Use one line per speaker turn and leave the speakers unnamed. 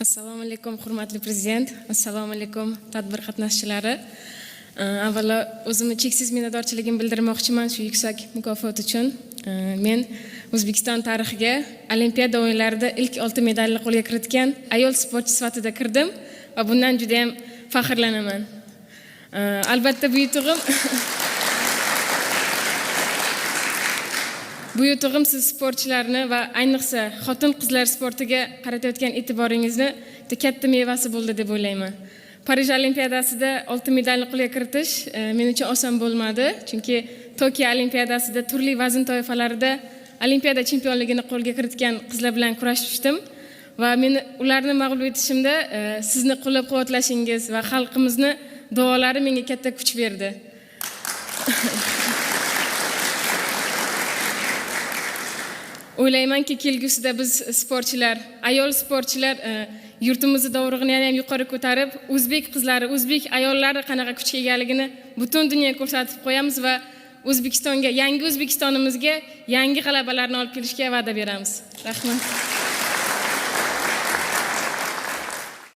Assalomu alaykum hurmatli prezident, assalomu alaykum tadbir qatnashchilari. Avvalo o'zimni cheksiz minnatdorchiligimni bildirmoqchiman shu yuksak mukofot uchun. Men O'zbekiston tarixiga Olimpiada o'yinlarida ilk oltin medalni qo'lga kiritgan ayol sportchi sifatida kirdim va bundan juda ham faxrlanaman. Albatta bu yutug'im siz sportchilarni va ayniqsa xotin-qizlar sportiga qaratayotgan e'tiboringizni katta mevasi bo'ldi deb o'ylayman. Parij Olimpiadasida oltin medalni qo'lga kiritish men uchun oson bo'lmadi, chunki Tokio Olimpiadasida turli vazn toifalarida Olimpiada chempionligini qo'lga kiritgan qizlar bilan kurashdim va meni ularni mag'lub etishimda sizni qo'llab-quvvatlashingiz va xalqimizni duolari menga katta kuch berdi. O'ylaymanki, kelgusida biz sportchilar, ayol sportchilar yurtimizni dovrug'ini ham yuqori ko'tarib, o'zbek qizlari, o'zbek ayollari qanaqa kuchga egaligini butun dunyoga ko'rsatib qo'yamiz va O'zbekistonga, yangi O'zbekistonimizga yangi g'alabalarni olib kelishga va'da beramiz. Rahmat.